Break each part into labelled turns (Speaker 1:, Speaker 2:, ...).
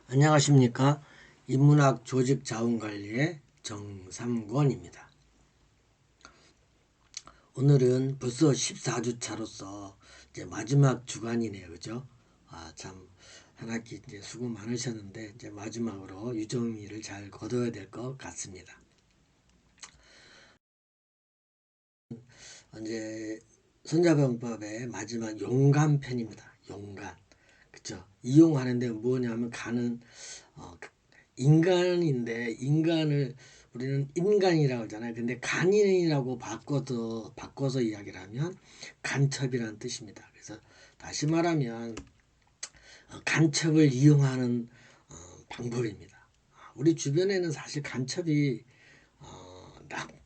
Speaker 1: 안녕하십니까. 인문학 조직자원관리의 정삼권입니다. 오늘은 벌써 14주차로서 이제 마지막 주간이네요. 그죠? 참, 한 학기 이제 수고 많으셨는데, 이제 마지막으로 유정의를 잘 거둬야 될 것 같습니다. 이제 손자병법의 마지막 용간 편입니다. 용간. 그죠? 이용하는데 뭐냐면 간은 인간인데 인간을 우리는 인간이라고 하잖아요. 근데 간인이라고 바꿔서 이야기를 하면 간첩이라는 뜻입니다. 그래서 다시 말하면 간첩을 이용하는 방법입니다. 우리 주변에는 사실 간첩이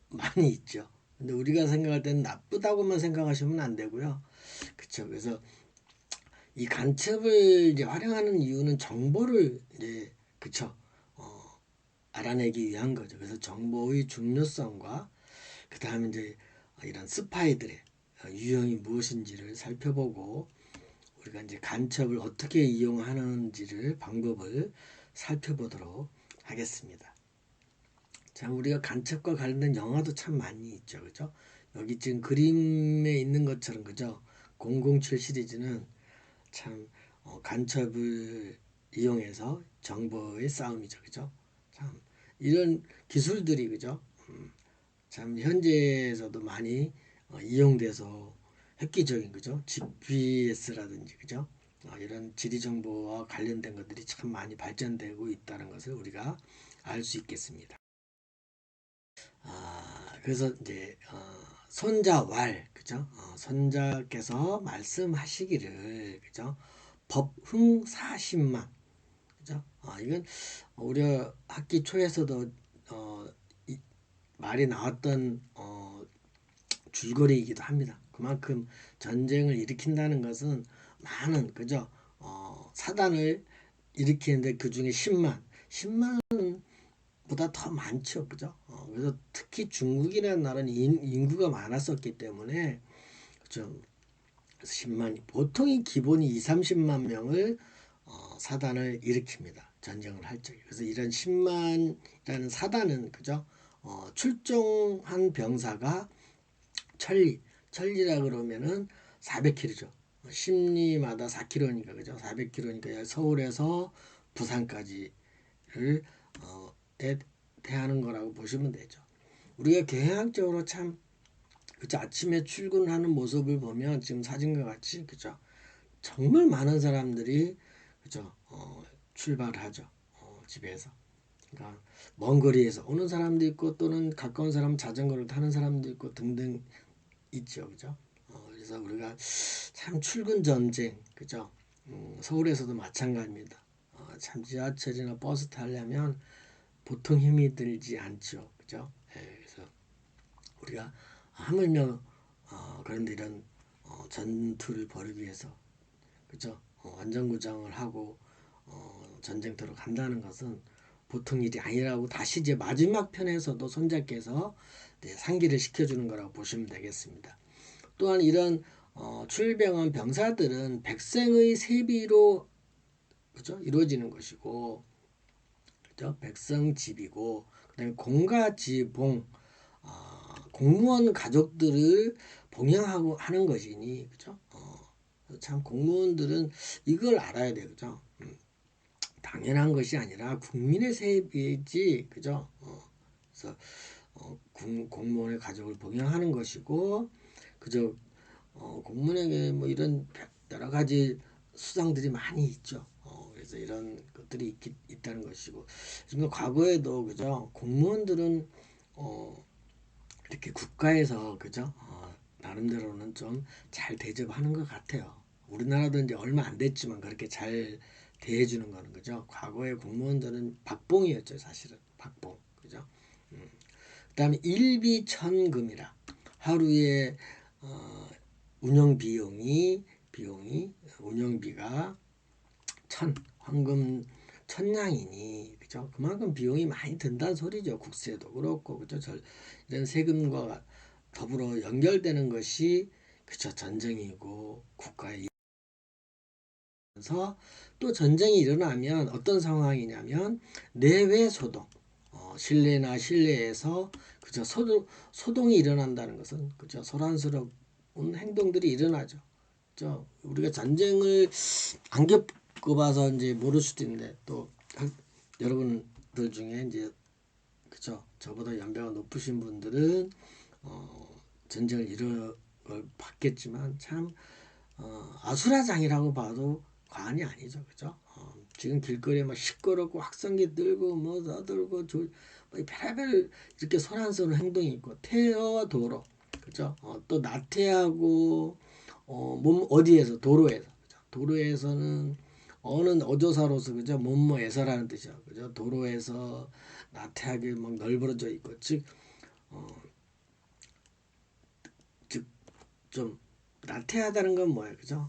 Speaker 1: 많이 있죠. 근데 우리가 생각할 때는 나쁘다고만 생각하시면 안 되고요. 그렇죠. 그래서 이 간첩을 이제 활용하는 이유는 정보를 이제 그쵸 알아내기 위한 거죠. 그래서 정보의 중요성과 그 다음에 이제 이런 스파이들의 유형이 무엇인지를 살펴보고 우리가 이제 간첩을 어떻게 이용하는지를 방법을 살펴보도록 하겠습니다. 자, 우리가 간첩과 관련된 영화도 참 많이 있죠, 그죠? 여기 지금 그림에 있는 것처럼 그죠? 007 시리즈는 참 간첩을 이용해서 정보의 싸움이죠, 그죠? 참 이런 기술들이 그죠? 참 현재에서도 많이 이용돼서 획기적인 그죠? GPS라든지 그죠? 이런 지리 정보와 관련된 것들이 참 많이 발전되고 있다는 것을 우리가 알 수 있겠습니다. 그래서 이제 손자왈 그죠? 손자께서 말씀하시기를 그죠? 법흥 40만 그죠? 이건 우리가 학기 초에서도 어, 이, 말이 나왔던 줄거리이기도 합니다. 그만큼 전쟁을 일으킨다는 것은 많은 그죠? 사단을 일으키는데 그 중에 10만보다 더 많죠, 그죠? 그래서 특히 중국이라는 나라는 인구가 많았었기 때문에 그죠? 10만 보통이 기본이 2, 30만 명을 사단을 일으킵니다. 전쟁을 할 적에. 그래서 이런 10만이라는 사단은 그죠? 출동한 병사가 천리라 그러면은 400km죠. 십리마다 4km니까 그죠? 400km니까 서울에서 부산까지를 대하는 거라고 보시면 되죠. 우리가 경영학적으로 참 그죠? 아침에 출근하는 모습을 보면 지금 사진과 같이 그죠? 정말 많은 사람들이 그죠? 출발하죠. 집에서. 그러니까 먼 거리에서 오는 사람도 있고 또는 가까운 사람 자전거를 타는 사람도 있고 등등 있죠, 그죠? 그래서 우리가 참 출근 전쟁, 그죠? 서울에서도 마찬가지입니다. 참 지하철이나 버스 타려면 보통 힘이 들지 않죠, 그죠? 그래서 우리가 하물며 그런데 이런 전투를 벌이기 위해서 그죠? 안전구장을 하고 전쟁터로 간다는 것은 보통 일이 아니라고 다시 이제 마지막 편에서도 손자께서 상기를 시켜주는 거라고 보시면 되겠습니다. 또한 이런 출병한 병사들은 백성의 세비로 그죠? 이루어지는 것이고 그죠? 백성집이고 그다음에 공가지봉 공무원 가족들을 봉양하고 하는 것이니 그죠? 참 공무원들은 이걸 알아야 돼요, 그죠? 당연한 것이 아니라 국민의 세비지, 그죠? 그래서 공무원의 가족을 봉양하는 것이고, 그죠? 공무원에게 뭐 이런 여러 가지 수당들이 많이 있죠. 그래서 이런 것들이 있다는 것이고, 지금 과거에도 그죠? 공무원들은 이렇게 국가에서 그죠? 나름대로는 좀 잘 대접하는 것 같아요. 우리나라도 이제 얼마 안 됐지만 그렇게 잘 대해주는 거는 그죠? 과거의 공무원들은 박봉이었죠, 사실은 박봉, 그죠? 그다음에 일비천금이라 하루에 어, 운영 비용이 운영비가 황금 1,000냥이니 그죠? 그만큼 비용이 많이 든다는 소리죠. 국세도 그렇고 그죠? 이런 세금과 더불어 연결되는 것이 그죠? 전쟁이고 국가의 그래서 또 전쟁이 일어나면 어떤 상황이냐면 내외 소동, 실내나 실내에서 그저 소동이 일어난다는 것은 그저 소란스러운 행동들이 일어나죠. 저 우리가 전쟁을 안 겪어봐서 이제 모를 수도 있는데 또 여러분들 중에 이제 그죠 저보다 연배가 높으신 분들은 전쟁을 이뤄 봤겠지만 참 아수라장이라고 봐도 과언이 아니죠, 그죠? 지금 길거리에 막 시끄럽고 확성기 들고 뭐 떠들고 뭐 별의별 이렇게 소란스러운 행동이 있고 태어와 도로, 그죠? 또 나태하고 몸 어디에서 도로에서, 그죠? 도로에서는 어느 어조사로서 그죠? 몸모에서라는 뜻이죠, 그죠? 도로에서 나태하게 막 널브러져 있고 좀 나태하다는 건 뭐예요, 그죠?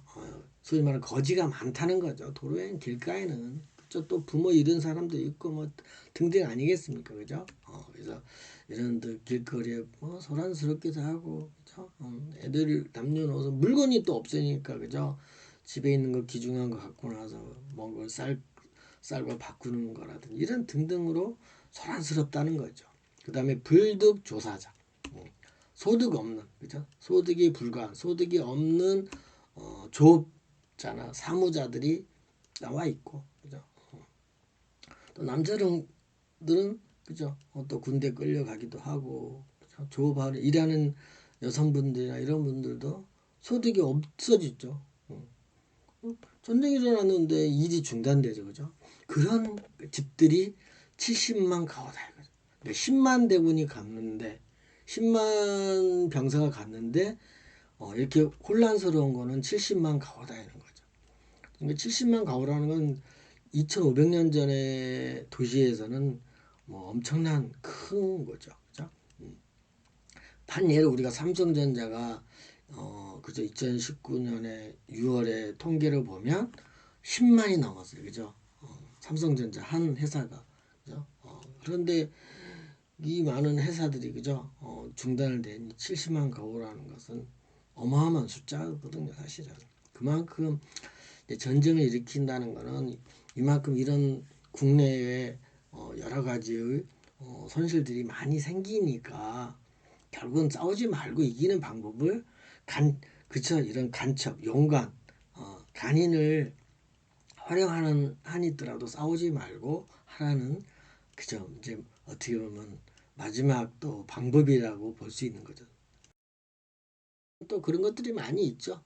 Speaker 1: 소위 말하는 거지가 많다는 거죠. 도로엔 길가에는 그죠? 또 부모 잃은 사람도 있고 뭐 등등 아니겠습니까, 그죠? 그래서 이런 길거리에 뭐 소란스럽기도 하고, 그죠? 애들 남녀노소 물건이 또 없으니까, 그죠? 집에 있는 거 귀중한 거 갖고 나서 뭔가 쌀과 바꾸는 거라든지 이런 등등으로 소란스럽다는 거죠. 그 다음에 불득조사자. 소득 없는, 그죠? 소득이 불가한, 소득이 없는 조업자나 사무자들이 나와 있고, 그죠? 또 남자들은 그죠? 또 군대 끌려가기도 하고, 그죠? 조업하는 일하는 여성분들이나 이런 분들도 소득이 없어지죠. 전쟁이 일어났는데 일이 중단되죠, 그죠? 그런 집들이 70만 가오다 이거죠. 그러니까 10만 대군이 갔는데 10만 병사가 갔는데 이렇게 혼란스러운 거는 70만 가오다이는 거죠. 그러니까 70만 가오라는 건 2,500년 전의 도시에서는 뭐 엄청난 큰 거죠. 그죠? 반예를 우리가 삼성전자가 그저 2019년에 6월에 통계를 보면 10만이 넘었어요. 그죠? 삼성전자 한 회사가. 그죠? 그런데 이 많은 회사들이 그죠? 중단을 된 70만 가구라는 것은 어마어마한 숫자거든요, 사실은. 그만큼 전쟁을 일으킨다는 것은 이만큼 이런 국내에 여러 가지의 손실들이 많이 생기니까 결국은 싸우지 말고 이기는 방법을 그쵸 이런 간첩, 용간, 간인을 활용하는 한이더라도 싸우지 말고 하라는 그죠 이제 어떻게 보면 마지막 또 방법이라고 볼 수 있는 거죠. 또 그런 것들이 많이 있죠.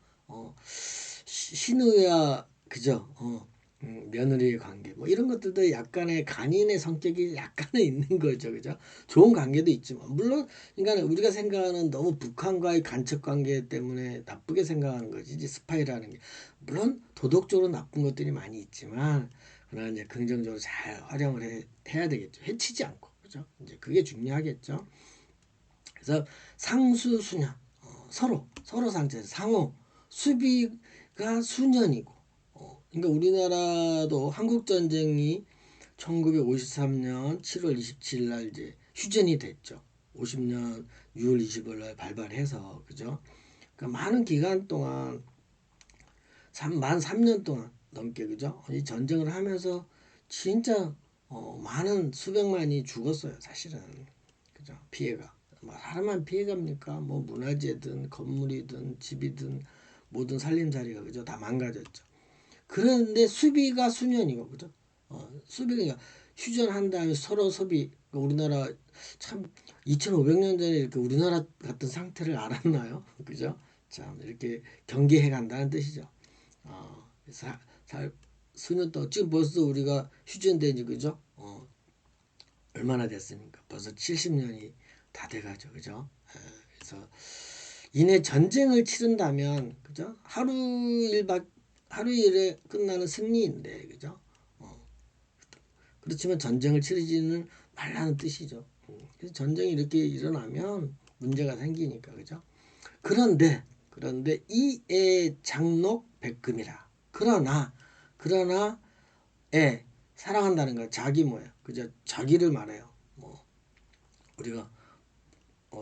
Speaker 1: 신우야 그죠. 며느리의 관계 뭐 이런 것들도 약간의 간인의 성격이 약간은 있는 거죠, 그죠? 좋은 관계도 있지만 물론 그러니까 우리가 생각하는 너무 북한과의 간첩 관계 때문에 나쁘게 생각하는 거지 이제 스파이라는 게 물론 도덕적으로 나쁜 것들이 많이 있지만 그러나 이제 긍정적으로 잘 활용을 해야 되겠죠. 해치지 않고 그죠? 이제 그게 중요하겠죠. 그래서 상수수녀 서로 상처 상호 수비가 수년이고 그러니까 우리나라도 한국 전쟁이 1953년 7월 27일 날 이제 휴전이 됐죠. 50년 6월 20일 날 발발해서 그죠? 그러니까 많은 기간 동안 만 3년 동안 넘게 그죠? 이 전쟁을 하면서 진짜 많은 수백만이 죽었어요, 사실은. 그죠? 피해가. 뭐 사람만 피해갑니까? 뭐 문화재든 건물이든 집이든 모든 살림살이가 그죠? 다 망가졌죠. 그런데 수비가 수년이고 그죠? 수비가 휴전한 다음에 서로 소비 그러니까 우리나라 참 2,500년 전에 이렇게 우리나라 같은 상태를 알았나요? 그죠? 참 이렇게 경계해 간다는 뜻이죠. 사, 수년 동안 지금 벌써 우리가 휴전된 지 그죠? 얼마나 됐습니까? 벌써 70년이 다 돼가죠, 그죠? 그래서 이내 전쟁을 치른다면, 그죠? 하루 일에 끝나는 승리인데, 그죠? 그렇지만 전쟁을 치르지는 말라는 뜻이죠. 그래서 전쟁이 이렇게 일어나면 문제가 생기니까, 그죠? 그런데 이에 장록 백금이라. 그러나 애 사랑한다는 거 자기 뭐야? 그죠? 자기를 말해요. 뭐 우리가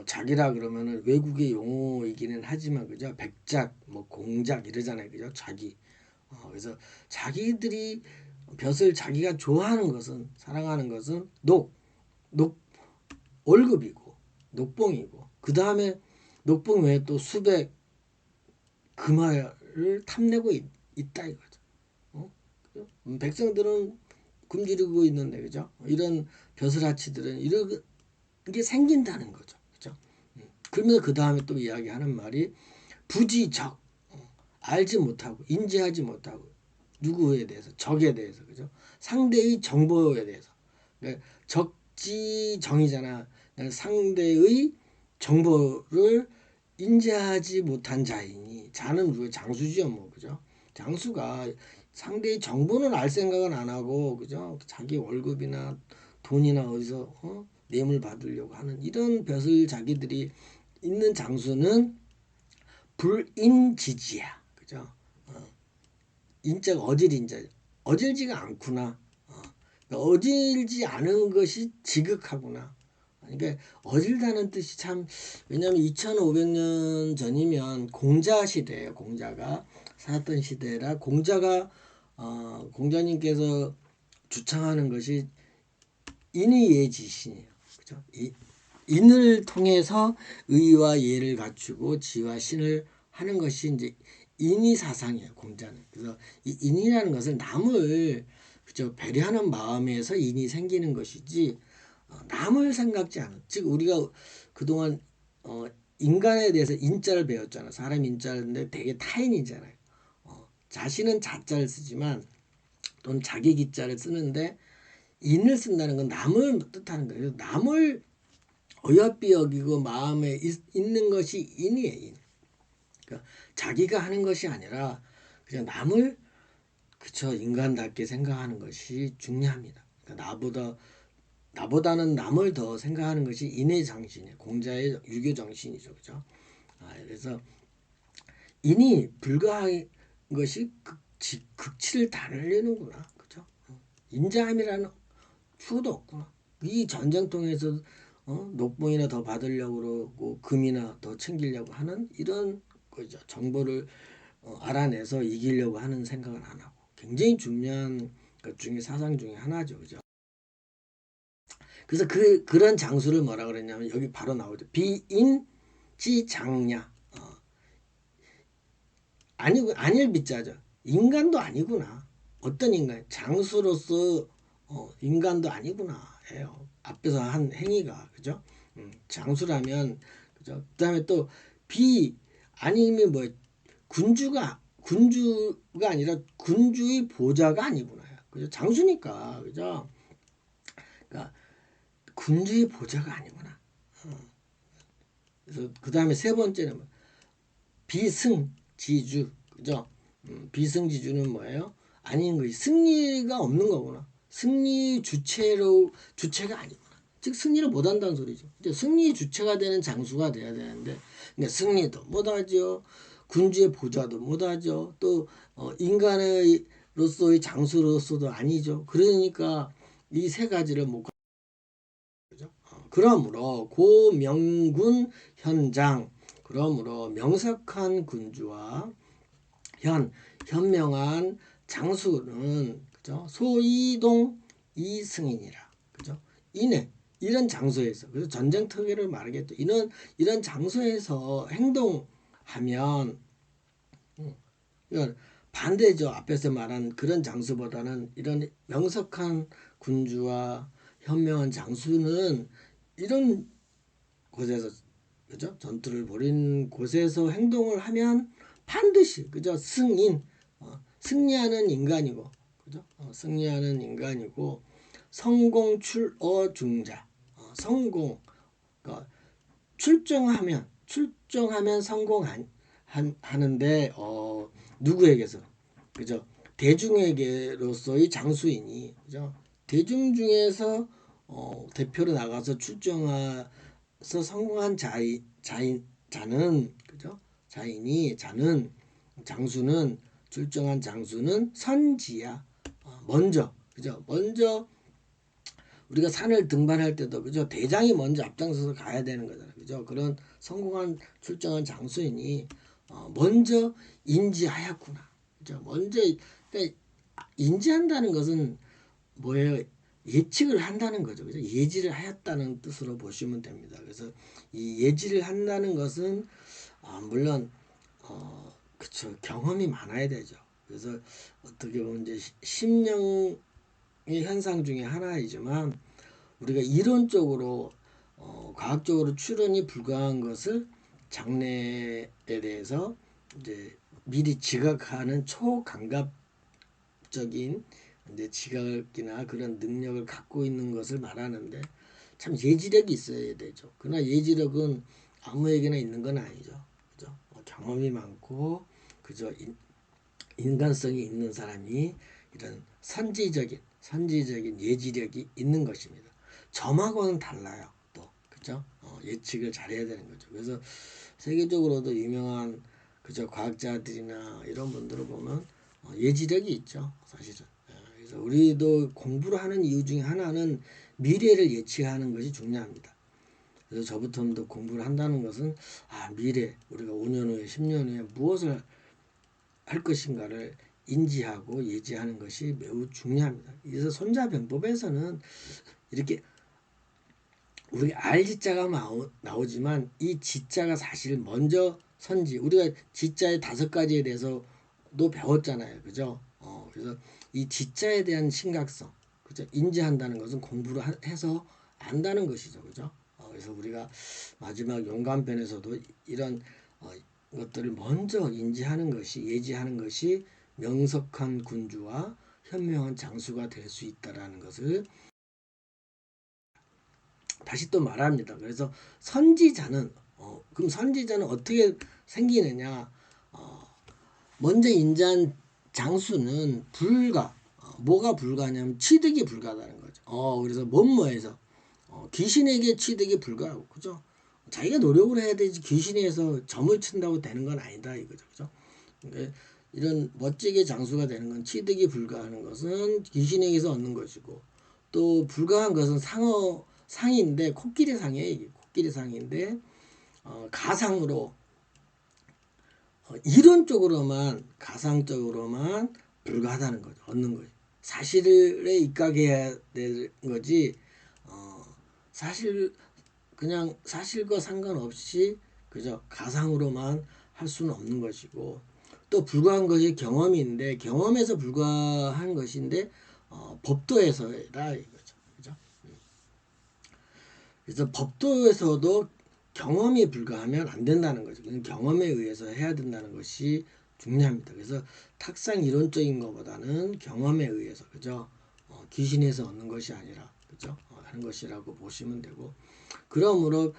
Speaker 1: 자기라 그러면은 외국의 용어이기는 하지만 그죠? 백작 뭐 공작 이러잖아요. 그죠? 자기 그래서 자기들이 벼슬 자기가 좋아하는 것은 사랑하는 것은 녹 월급이고 녹봉이고 그 다음에 녹봉 외에 또 수백 금화를 탐내고 있다 이거죠. 어? 백성들은 굶주리고 있는데 그죠? 이런 벼슬아치들은 이런 게 생긴다는 거죠. 그죠? 그러면서 그 다음에 또 이야기하는 말이 부지적 알지 못하고 인지하지 못하고 누구에 대해서 적에 대해서 그죠? 상대의 정보에 대해서 그러니까 적지정이잖아. 상대의 정보를 인지하지 못한 자이니 자는 누구 장수지요 뭐 그죠? 장수가 상대의 정보는 알 생각은 안 하고 그죠? 자기 월급이나 돈이나 어디서 뇌물 받으려고 하는 이런 벼슬 자기들이 있는 장수는 불인지지야 그죠? 인자가 어질인자 어질지가 않구나. 어질지 않은 것이 지극하구나. 그러니까 어질다는 뜻이 참 왜냐하면 2500년 전이면 공자 시대예요. 공자가 살았던 시대라 공자님께서 주창하는 것이 인의예지신이에요. 그죠? 인을 통해서 의와 예를 갖추고 지와 신을 하는 것이 이제 인의 사상이에요. 공자는. 그래서 이 인이라는 것을 남을 그죠 배려하는 마음에서 인이 생기는 것이지 남을 생각지 않은. 즉 우리가 그동안 인간에 대해서 인자를 배웠잖아. 사람 인자인데 되게 타인이잖아요. 자신은 자자를 쓰지만 또는 자기 기자를 쓰는데 인을 쓴다는 건 남을 뜻하는 거예요. 남을 어여삐 여기고 마음에 있는 것이 인이에요. 인. 그러니까 자기가 하는 것이 아니라 그냥 남을 그쵸 인간답게 생각하는 것이 중요합니다. 그러니까 나보다는 남을 더 생각하는 것이 인의 정신이에요. 공자의 유교 정신이죠, 그죠? 그래서 인이 불가한 것이 극치를 다 날리는구나, 그죠? 인자함이라는 추구도 없구나. 이 전쟁통에서 녹봉이나 더 받으려고 그러고 금이나 더 챙기려고 하는 이런 거죠. 정보를 알아내서 이기려고 하는 생각을 안 하고 굉장히 중요한 것 중에 사상 중에 하나죠, 그죠? 그래서 그런 장수를 뭐라 그랬냐면 여기 바로 나오죠. 비인지장냐. 아니고 아닐 비자죠. 인간도 아니구나. 어떤 인간? 장수로서 인간도 아니구나. 해요. 앞에서 한 행위가 그죠? 장수라면 그죠? 그다음에 또 비 아니면 뭐 군주가 아니라 군주의 보좌가 아니구나. 그죠? 장수니까 그죠? 그러니까 군주의 보좌가 아니구나. 그래서 그 다음에 세 번째는 뭐 비승지주 그죠? 비승지주는 뭐예요? 아닌 것이 승리가 없는 거구나. 승리 주체가 아니구나. 즉 승리를 못한다는 소리죠. 이제 승리 주체가 되는 장수가 돼야 되는데 그러니까 승리도 못하죠. 군주의 보좌도 못하죠. 또 인간의로서의 장수로서도 아니죠. 그러니까 이 세 가지를 못 그죠? 그러므로 고명군 현장 그러므로 명석한 군주와 현명한 장수는 그죠? 소이동 이승인이라 그죠? 이런 장소에서 그래서 전쟁터기를 말하겠죠. 이런 장소에서 행동하면 이건 반대죠. 앞에서 말한 그런 장수보다는 이런 명석한 군주와 현명한 장수는 이런 곳에서 그죠? 전투를 벌인 곳에서 행동을 하면 반드시 그죠? 승리하는 인간이고 그죠? 승리하는 인간이고 성공 출어 중자 성공 그러니까 출정하면 성공하는데 누구에게서 그죠? 대중에게로서의 장수이니 그죠? 대중 중에서 대표로 나가서 출정해서 성공한 자는 그죠? 자는 장수는 출정한 장수는 선지야. 먼저 그죠? 먼저 우리가 산을 등반할 때도 그죠? 대장이 먼저 앞장서서 가야 되는 거잖아요. 그죠? 그런 성공한 출정한 장수이니 먼저 인지하였구나. 그죠? 먼저 그러니까 인지한다는 것은 뭐예요? 예측을 한다는 거죠. 그죠? 예지를 하였다는 뜻으로 보시면 됩니다. 그래서 이 예지를 한다는 것은 물론 그쵸, 경험이 많아야 되죠. 그래서 어떻게 보면 이제 심령의 현상 중에 하나이지만 우리가 이론적으로 과학적으로 추론이 불가한 것을 장래에 대해서 이제 미리 지각하는 초감각적인 이제 지각이나 그런 능력을 갖고 있는 것을 말하는데 참 예지력이 있어야 되죠. 그러나 예지력은 아무에게나 있는 건 아니죠. 그죠? 경험이 많고 그저 인간성이 있는 사람이 이런 선지적인 예지력이 있는 것입니다. 점하고는 달라요. 또 그죠? 예측을 잘해야 되는 거죠. 그래서 세계적으로도 유명한 그저 과학자들이나 이런 분들을 보면 예지력이 있죠. 사실은. 그래서 우리도 공부를 하는 이유 중에 하나는 미래를 예측하는 것이 중요합니다. 그래서 저부터도 공부를 한다는 것은 미래 우리가 5년 후에 10년 후에 무엇을 할 것인가를 인지하고 예지하는 것이 매우 중요합니다. 그래서 손자병법에서는 이렇게 우리 알지자가 나오지만 이 지자가 사실 먼저 선지 우리가 지자의 5가지에 대해서도 배웠잖아요. 그죠? 그래서 이 지자에 대한 심각성 그죠? 인지한다는 것은 공부를 해서 안다는 것이죠. 그죠? 그래서 우리가 마지막 용감편에서도 이런 것들을 먼저 인지하는 것이 예지하는 것이 명석한 군주와 현명한 장수가 될 수 있다라는 것을 다시 또 말합니다. 그래서 선지자는 그럼 선지자는 어떻게 생기느냐? 먼저 인자한 장수는 뭐가 불가냐면 취득이 불가하다는 거죠. 그래서 뭐뭐해서 귀신에게 취득이 불가하고 그죠? 자기가 노력을 해야 되지 귀신에서 점을 친다고 되는 건 아니다 이거죠. 그죠? 그러니까 이런 멋지게 장수가 되는 건 취득이 불가하는 것은 귀신에게서 얻는 것이고 또 불가한 것은 상인데 코끼리 상이에요. 이게 코끼리 상인데 가상으로 이론적으로만 가상적으로만 불가하다는 거죠. 얻는 거죠. 사실에 입각해야 되는 거지. 사실 그냥 사실과 상관없이 그저 가상으로만 할 수는 없는 것이고 또 불가한 것이 경험인데 경험에서 불가한 것인데 법도에서다 이거죠. 그죠? 그래서 법도에서도 경험이 불가하면 안 된다는 거죠. 경험에 의해서 해야 된다는 것이 중요합니다. 그래서 탁상 이론적인 것보다는 경험에 의해서 그죠? 귀신에서 얻는 것이 아니라 그죠? 하는 것이라고 보시면 되고 그러므로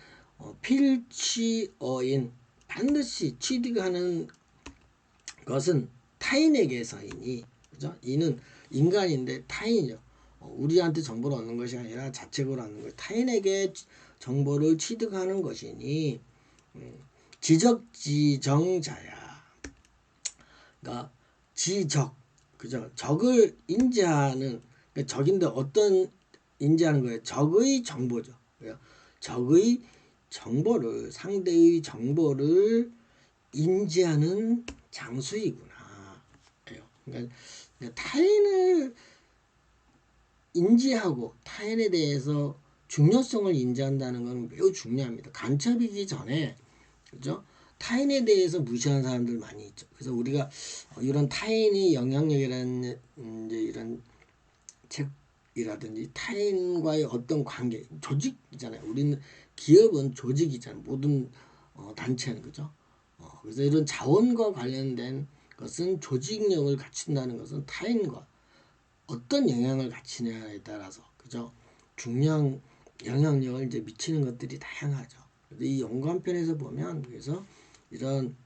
Speaker 1: 필취어인 반드시 취득하는 것은 타인에게서이니 그죠? 이는 인간인데 타인이요. 우리한테 정보를 얻는 것이 아니라 자책으로 얻는 것. 타인에게 정보를 취득하는 것이니 지적지정자야. 그러니까 지적 그죠? 적을 인지하는 그러니까 적인데 어떤 인지하는 거예요? 적의 정보죠. 적의 정보를 상대의 정보를 인지하는 장수이구나. 그러니까 타인을 인지하고 타인에 대해서 중요성을 인지한다는 것은 매우 중요합니다. 간첩이기 전에 그죠? 타인에 대해서 무시하는 사람들 많이 있죠. 그래서 우리가 이런 타인의 영향력이라는 이제 이런 책이라든지 타인과의 어떤 관계, 조직이잖아요. 우리는 기업은 조직이잖아요. 모든 단체는 그죠? 그래서 이런 자원과 관련된 것은 조직력을 갖춘다는 것은 타인과 어떤 영향을 갖추냐에 따라서 그죠? 중요한 영향력을 이제 미치는 것들이 다양하죠. 이 연관편에서 보면 그래서 이런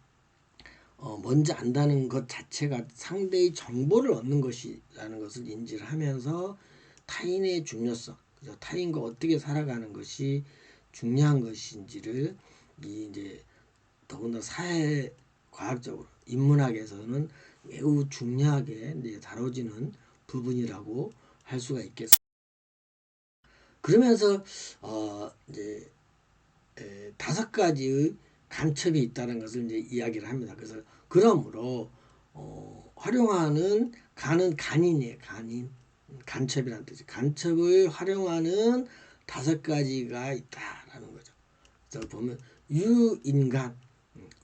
Speaker 1: 먼저 안다는 것 자체가 상대의 정보를 얻는 것이라는 것을 인지를 하면서 타인의 중요성, 그죠? 타인과 어떻게 살아가는 것이 중요한 것인지를 이제 더군다나 사회 과학적으로 인문학에서는 매우 중요하게 이제 다뤄지는 부분이라고 할 수가 있겠습니다. 그러면서 이제 5가지의 간첩이 있다는 것을 이제 이야기를 합니다. 그래서 그러므로 활용하는 간은 간인이에요. 간인. 간첩이라는 뜻이. 간첩을 활용하는 5가지가 있다라는 거죠. 그래서 보면 유인간,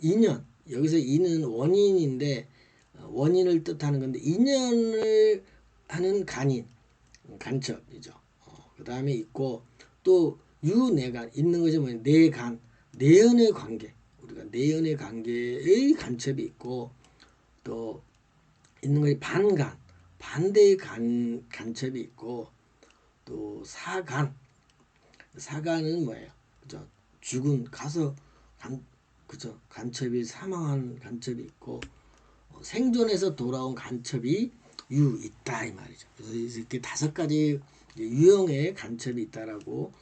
Speaker 1: 인연. 여기서 인은 원인인데 원인을 뜻하는 건데 인연을 하는 간인, 간첩이죠. 그 다음에 있고 또 유내간 있는 것이 뭐냐 내간, 내연의 관계. 우리가 내연의 관계의 간첩이 있고 또 있는 것이 반간, 반대의 간첩이 있고 또 사간, 사간은 뭐예요? 그죠? 죽은 가서 그죠? 간첩이 사망한 간첩이 있고 생존해서 돌아온 간첩이 있다 이 말이죠. 그래서 이렇게 5가지 유형의 간첩이 있다라고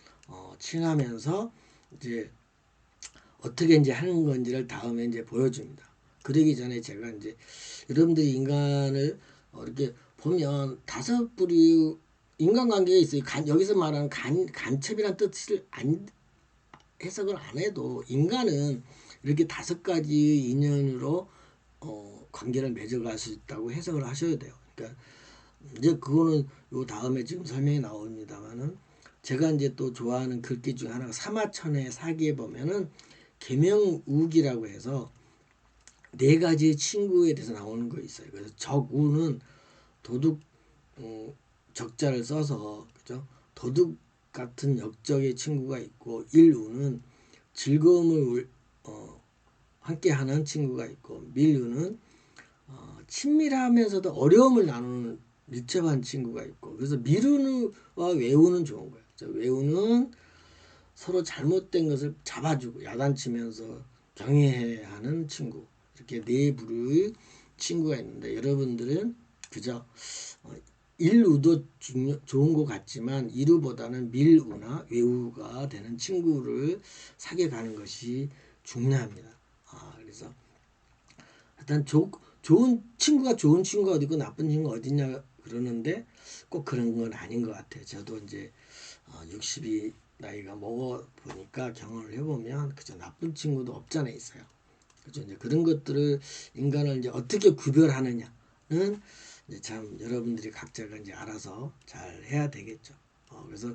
Speaker 1: 칭하면서 이제 어떻게 이제 하는 건지를 다음에 이제 보여줍니다. 그러기 전에 제가 이제 여러분들이 인간을 이렇게 보면 5부류 인간관계가 있어요. 여기서 말하는 간첩이란 뜻을 해석을 안 해도 인간은 이렇게 5가지 인연으로 관계를 맺어갈 수 있다고 해석을 하셔야 돼요. 그러니까 이제 그거는 요 다음에 지금 설명이 나옵니다만은 제가 이제 또 좋아하는 글귀 중 하나가 사마천의 사기에 보면은 계명우기라고 해서 4가지 친구에 대해서 나오는 거 있어요. 그래서 적우는 도둑 적자를 써서 그죠? 도둑 같은 역적의 친구가 있고 일우는 즐거움을 함께하는 친구가 있고 밀우는 친밀하면서도 어려움을 나누는 밀접한 친구가 있고 그래서 미루와 외우는 좋은 거예요. 외우는 서로 잘못된 것을 잡아주고 야단치면서 경애해 하는 친구 이렇게 4부류의 친구가 있는데 여러분들은 그저 일우도 좋은 것 같지만 일우보다는 밀우나 외우가 되는 친구를 사귀어 가는 것이 중요합니다. 그래서 일단 좋은 친구가 좋은 친구가 어디고 나쁜 친구가 어디냐 그러는데 꼭 그런 건 아닌 것 같아요. 저도 이제 60이 나이가 먹어 보니까 경험을 해보면 그저 나쁜 친구도 없잖아 있어요. 그죠? 이제 그런 것들을 인간을 이제 어떻게 구별하느냐는 이제 참 여러분들이 각자가 이제 알아서 잘 해야 되겠죠. 그래서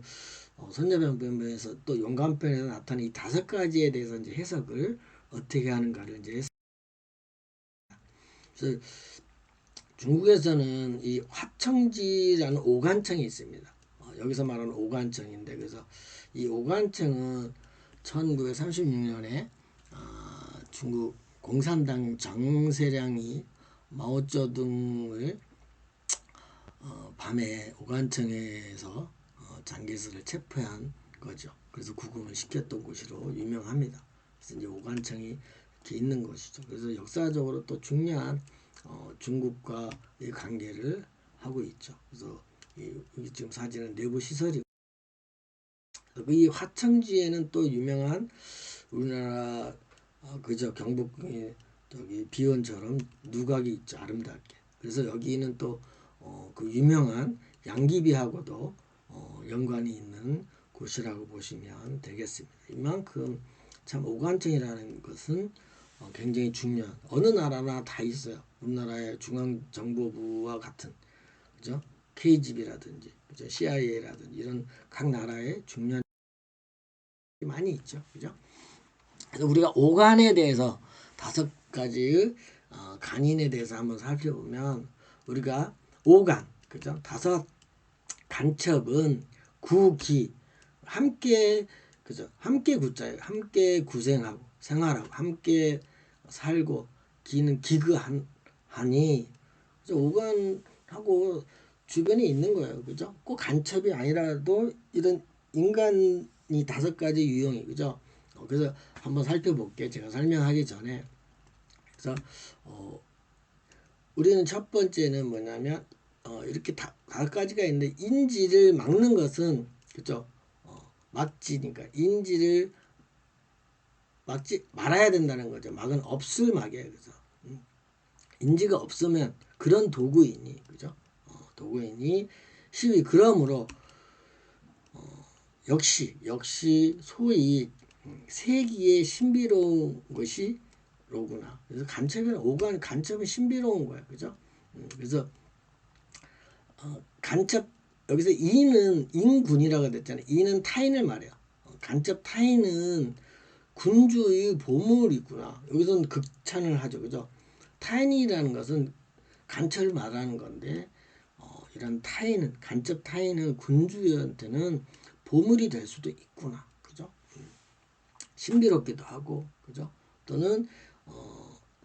Speaker 1: 손자병변에서 또 용감편에서 나타난 이 5가지에 대해서 이제 해석을 어떻게 하는가를 이제 그래서 중국에서는 이 화청지라는 오간청이 있습니다. 여기서 말하는 오간청인데 그래서 이 오간청은 1936년에 중국 공산당 정세량이 마오쩌둥을 밤에 오간청에서 장개수를 체포한 거죠. 그래서 구금을 시켰던 곳으로 유명합니다. 그래서 이제 오간청이 이렇게 있는 것이죠. 그래서 역사적으로 또 중요한 중국과의 관계를 하고 있죠. 그래서 이 지금 사진은 내부 시설이고 이 화청지에는 또 유명한 우리나라 그저 경북 저기 비원처럼 누각이 있죠. 아름답게. 그래서 여기는 또 그 유명한 양귀비하고도 연관이 있는 곳이라고 보시면 되겠습니다. 이만큼 참 오간청이라는 것은 굉장히 중요한 어느 나라나 다 있어요. 우리나라의 중앙정보부와 같은 그죠? KGB라든지 그죠? CIA라든지 이런 각 나라의 중요한 많이 있죠. 그죠? 그래서 우리가 오간에 대해서 5가지의 간인에 대해서 한번 살펴보면 우리가 오간 그죠? 5 간첩은 구기 함께 그죠? 함께 구자예요. 함께 구생하고 생활하고 함께 살고 기는 기그한 하니 오간하고 주변에 있는 거예요. 그죠? 꼭 간첩이 아니라도 이런 인간이 5가지 유형이 그죠? 그래서 한번 살펴볼게요. 제가 설명하기 전에 그래서 우리는 첫 번째는 뭐냐면 이렇게 5가지가 있는데 인지를 막는 것은 그죠? 막지니까 인지를 막지 말아야 된다는 거죠. 막은 없을 막이에요. 그래서 인지가 없으면 그런 도구이니 그죠? 도구이니 시위 그러므로 역시 소위 세기의 신비로운 것이 로구나. 그래서 간첩은 오간 간첩은 신비로운 거야, 그죠? 그래서 간첩 여기서 이는 인군이라고 됐잖아요. 이는 타인을 말해요. 간첩 타인은 군주의 보물이구나. 여기서는 극찬을 하죠, 그죠? 타인이라는 것은 간첩을 말하는 건데 이런 타인은 간첩 타인은 군주한테는 보물이 될 수도 있구나, 그죠? 신비롭기도 하고, 그죠? 또는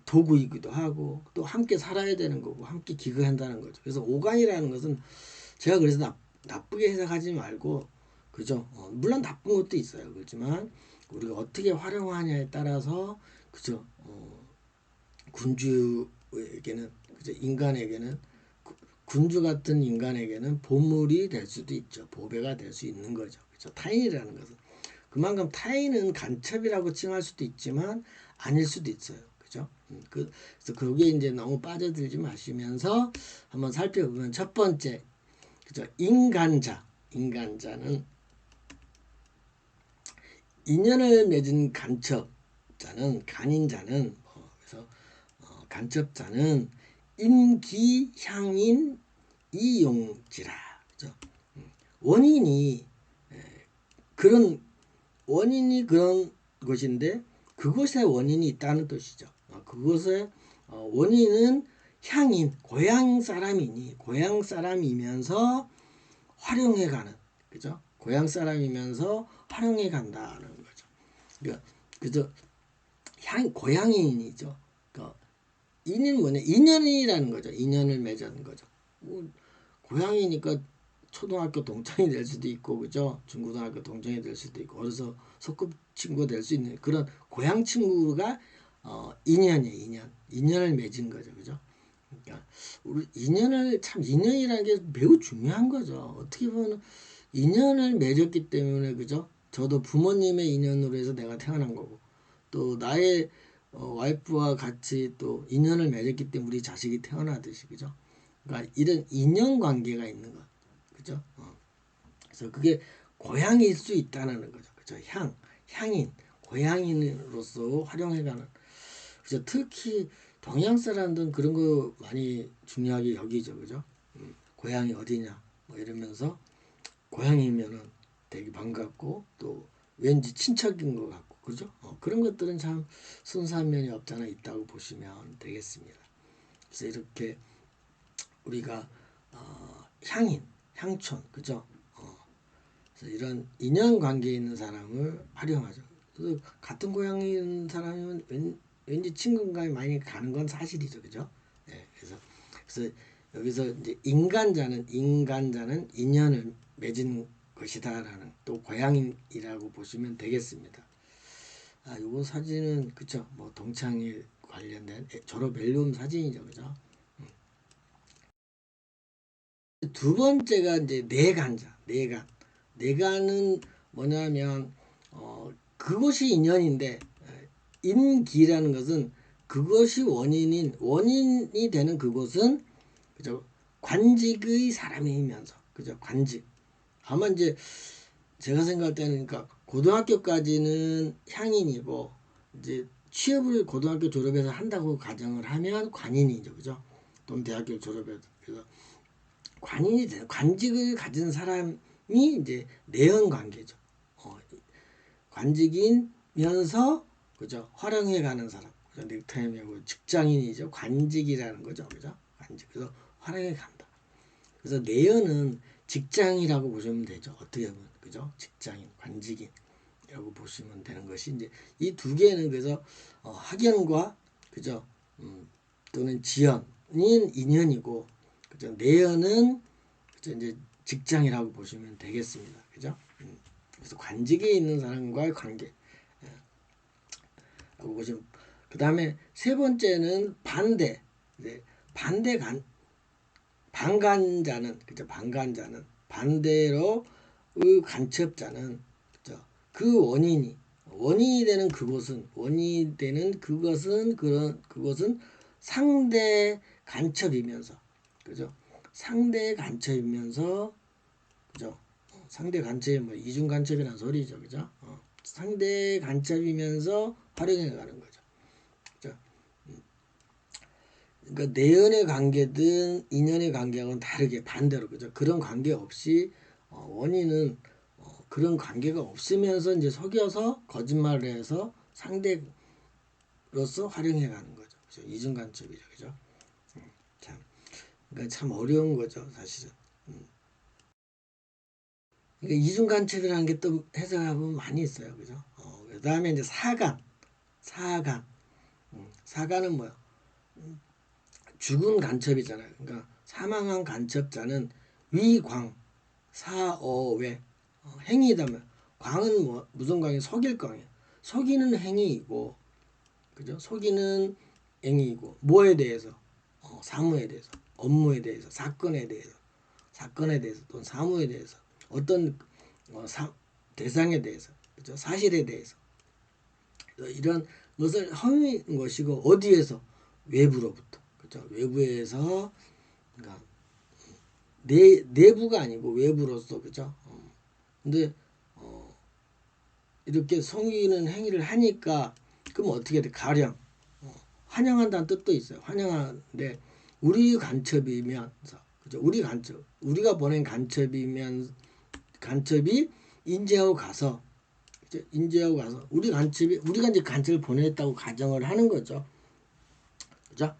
Speaker 1: 도구이기도 하고 또 함께 살아야 되는 거고 함께 기거한다는 거죠. 그래서 오간이라는 것은 제가 그래서 나쁘게 해석하지 말고 그죠? 물론 나쁜 것도 있어요. 그렇지만 우리가 어떻게 활용하냐에 따라서 그죠? 군주에게는 그죠? 인간에게는 군주 같은 인간에게는 보물이 될 수도 있죠. 보배가 될 수 있는 거죠. 그죠? 타인이라는 것은 그만큼 타인은 간첩이라고 칭할 수도 있지만 아닐 수도 있어요. 그죠? 그래서 거기에 이제 너무 빠져들지 마시면서 한번 살펴보면 첫 번째, 그죠? 인간자. 인간자는 인연을 맺은 간첩자는 간인자는 그래서 간첩자는 인기향인 이용지라. 그죠? 원인이 그런 원인이 그런 것인데 그것의 원인이 있다는 뜻이죠. 그것의 원인은 향인 고향 사람이니 고향 사람이면서 활용해가는 그죠? 고향 사람이면서 활용해간다는 거죠. 그러니까 그죠? 향 고향인이죠. 그러니까 인은 뭐냐? 인연이라는 거죠. 인연을 맺은 거죠. 뭐, 고향이니까 초등학교 동창이 될 수도 있고 그죠? 중고등학교 동창이 될 수도 있고 어려서 소꿉 친구가 될 수 있는 그런 고향 친구가 인연이에요. 인연을 맺은 거죠. 그죠? 그러니까 우리 인연을 참 인연이라는 게 매우 중요한 거죠. 어떻게 보면 인연을 맺었기 때문에 그죠? 저도 부모님의 인연으로 해서 내가 태어난 거고 또 나의 와이프와 같이 또 인연을 맺었기 때문에 우리 자식이 태어나듯이 그죠? 그러니까 이런 인연 관계가 있는 것, 그죠? 그래서 그게 고향일 수 있다는 거죠, 그죠? 향인, 고향인으로서 활용해가는. 그죠? 특히 동양 사람들은 그런 거 많이 중요하게 여기죠, 그죠? 고향이 어디냐, 뭐 이러면서 고향이면은 되게 반갑고 또 왠지 친척인 것 같고, 그죠? 그런 것들은 참 순수한 면이 없잖아 있다고 보시면 되겠습니다. 그래서 이렇게 우리가 향인, 향촌, 그죠? 그래서 이런 인연 관계에 있는 사람을 활용하죠. 그래서 같은 고향에 있는 사람이면 왠지 친근감이 많이 가는 건 사실이죠, 그죠? 네, 그래서 여기서 이제 인간자는 인연을 맺은 것이다라는 또 고향이라고 보시면 되겠습니다. 요거 사진은 그쵸? 뭐 동창회 관련된 졸업 앨범 사진이죠, 그죠? 두 번째가 이제 내간자, 내간. 내간은 뭐냐면 그것이 인연인데 인기라는 것은 그것이 원인이 되는 그것은 그죠? 관직의 사람이면서 그죠? 관직. 아마 이제 제가 생각할 때는 그러니까 고등학교까지는 향인이고 이제 취업을 고등학교 졸업해서 한다고 가정을 하면 관인이죠, 그죠? 또는 대학교 졸업해서 그래서 관인이 되는 관직을 가진 사람이 이제 내연 관계죠. 관직이면서 그죠 활용해 가는 사람. 그죠? 넥타이 메고 직장인이죠. 관직이라는 거죠, 그죠? 관직. 그래서 활용해 간다. 그래서 내연은 직장이라고 보시면 되죠. 어떻게 보면 그죠? 직장인, 관직인이라고 보시면 되는 것이 이제 이 두 개는 그래서 학연과 그죠? 또는 지연인 인연이고 그죠? 내연은 그죠? 이제 직장이라고 보시면 되겠습니다. 그죠? 그래서 관직에 있는 사람과의 관계라고 보시면 그 다음에 세 번째는 반대. 네, 반대 방간자는 그죠? 방간자는 반대로 그 간첩자는 그죠? 그 원인이 되는 그것은 상대 간첩이면서 그죠? 상대 간첩이면서 그죠? 상대 간첩이 뭐 이중 간첩이라는 소리죠, 그죠? 상대 간첩이면서 활용해 가는 거죠. 그죠? 그러니까 내연의 관계든 인연의 관계하고는 다르게 반대로 그죠. 그런 관계 없이 원인은 그런 관계가 없으면서 이제 속여서 거짓말을 해서 상대로서 활용해 가는 거죠. 그죠? 이중 간첩이죠. 그죠? 참 그러니까 참 어려운 거죠, 사실은. 그러니까 이중 간첩이라는 게 또 해석해 보면 많이 있어요. 그죠? 그다음에 이제 사간. 사간은 뭐야? 죽은 간첩이잖아요. 그러니까 사망한 간첩자는 위광, 사어외 행위이다면 광은 뭐 무슨 광이 속일 광이에요. 속이는 행위이고 그죠? 속이는 행위이고 뭐에 대해서 사무에 대해서 업무에 대해서 사건에 대해서 또는 사무에 대해서 어떤 대상에 대해서 그죠? 사실에 대해서 이런 것을 허위인 것이고 어디에서 외부로부터 그죠? 외부에서 그러니까 내부가 아니고 외부로서 그죠? 근데 이렇게 성의는 행위를 하니까 그럼 어떻게 돼? 가령 환영한다는 뜻도 있어요. 환영하는데 우리 간첩이면서 그죠? 우리 간첩 우리가 보낸 간첩이면 간첩이 인지하고 가서 그죠? 인지하고 가서 우리가 이제 간첩을 보냈다고 가정을 하는 거죠. 그죠?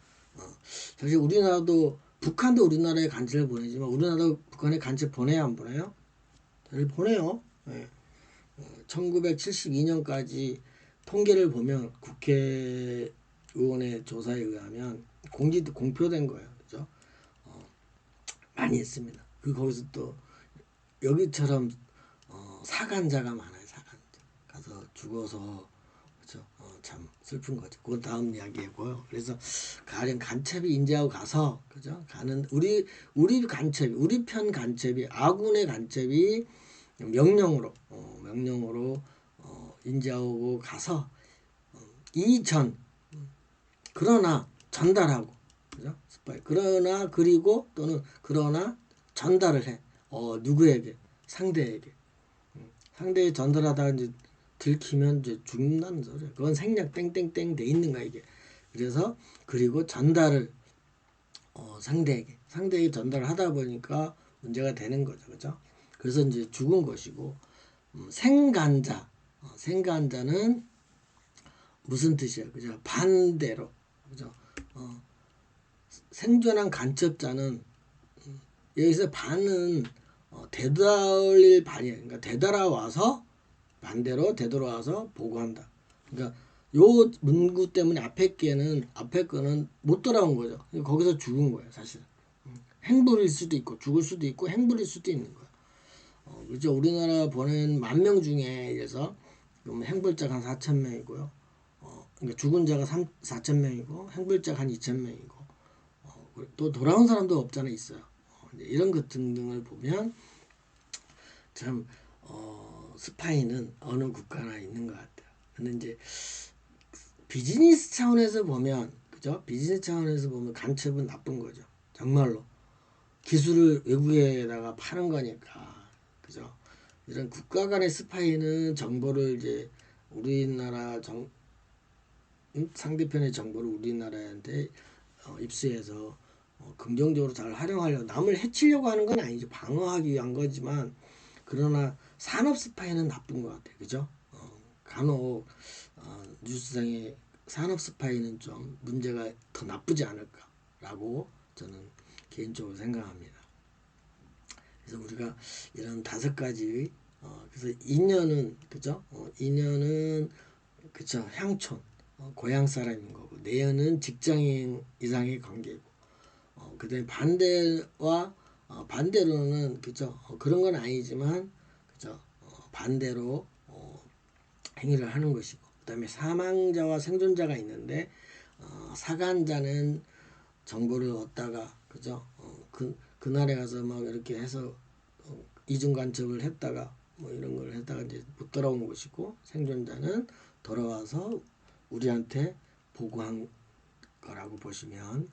Speaker 1: 사실 우리나라도 북한도 우리나라에 간첩을 보내지만 우리나라도 북한에 간첩 보내야 안 보내요? 잘 보내요. 네. 1972년까지 통계를 보면 국회의원의 조사에 의하면 공표된 거예요. 그죠? 많이 있습니다. 거기서 또 여기처럼 사간자가 많아요. 사간자. 가서 죽어서 그죠? 참 슬픈 거죠. 그건 다음 이야기고요. 그래서 가령 간첩이 인지하고 가서 그죠? 가는 우리 편 간첩이 아군의 간첩이 명령으로 인지하고 가서 이전 그러나 전달하고 그죠? 스파이 그러나 그리고 또는 그러나 전달을 해. 누구에게? 상대에게. 상대에 전달하다가 이제 들키면 이제 죽는다는 소리야. 그건 생략 땡땡땡 돼 있는 거야 이게. 그래서 그리고 전달을 상대에게 전달을 하다 보니까 문제가 되는 거죠. 그죠? 그래서 이제 죽은 것이고 생간자 생간자는 무슨 뜻이야? 그죠? 반대로 그죠? 어, 생존한 간첩자는 여기서 반은 되돌릴 반이에요. 그러니까 되돌아와서 반대로 되돌아와서 보고한다. 그러니까 요 문구 때문에 앞에 거는 못 돌아온 거죠. 거기서 죽은 거예요, 사실. 행불일 수도 있고 죽을 수도 있고 행불일 수도 있는 거예요. 그죠? 우리나라 보낸 10,000명 중에 이래서 행불자가 한 4천 명이고요. 그러니까 죽은 자가 4천 명이고 행불자가 한 2천 명이고 또 돌아온 사람도 없잖아 있어요. 이런 것 등등을 보면 참 스파이는 어느 국가나 있는 것 같아요. 근데 이제 비즈니스 차원에서 보면 그죠? 비즈니스 차원에서 보면 간첩은 나쁜 거죠. 정말로 기술을 외국에다가 파는 거니까 그죠? 이런 국가 간의 스파이는 정보를 이제 우리나라 상대편의 정보를 우리나라한테 입수해서 긍정적으로 잘 활용하려고 남을 해치려고 하는 건 아니죠. 방어하기 위한 거지만 그러나 산업 스파이는 나쁜 것 같아요. 그죠? 간혹 뉴스상의 산업 스파이는 좀 문제가 더 나쁘지 않을까라고 저는 개인적으로 생각합니다. 그래서 우리가 이런 5가지 그래서 인연은 그죠? 인연은 그쵸 향촌 고향 사람인 거고 내연은 직장인 이상의 관계고 그다음에 반대로는 그죠 그런 건 아니지만 그죠 반대로 행위를 하는 것이고 그다음에 사망자와 생존자가 있는데 사간자는 정보를 얻다가 그죠 그날에 가서 막 이렇게 해서 이중 간첩을 했다가 뭐 이런 걸 했다가 이제 못 돌아온 것이고 생존자는 돌아와서 우리한테 보고한 거라고 보시면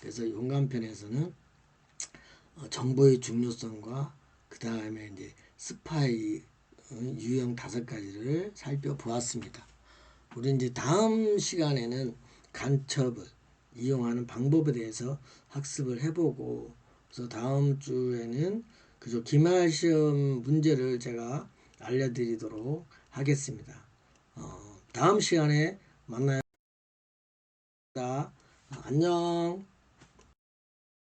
Speaker 1: 그래서 용감편에서는 정보의 중요성과 그 다음에 이제 스파이 유형 5가지를 살펴보았습니다. 우리 이제 다음 시간에는 간첩을 이용하는 방법에 대해서 학습을 해보고, 그래서 다음 주에는 그저 기말 시험 문제를 제가 알려드리도록 하겠습니다. 다음 시간에 만나요. 안녕.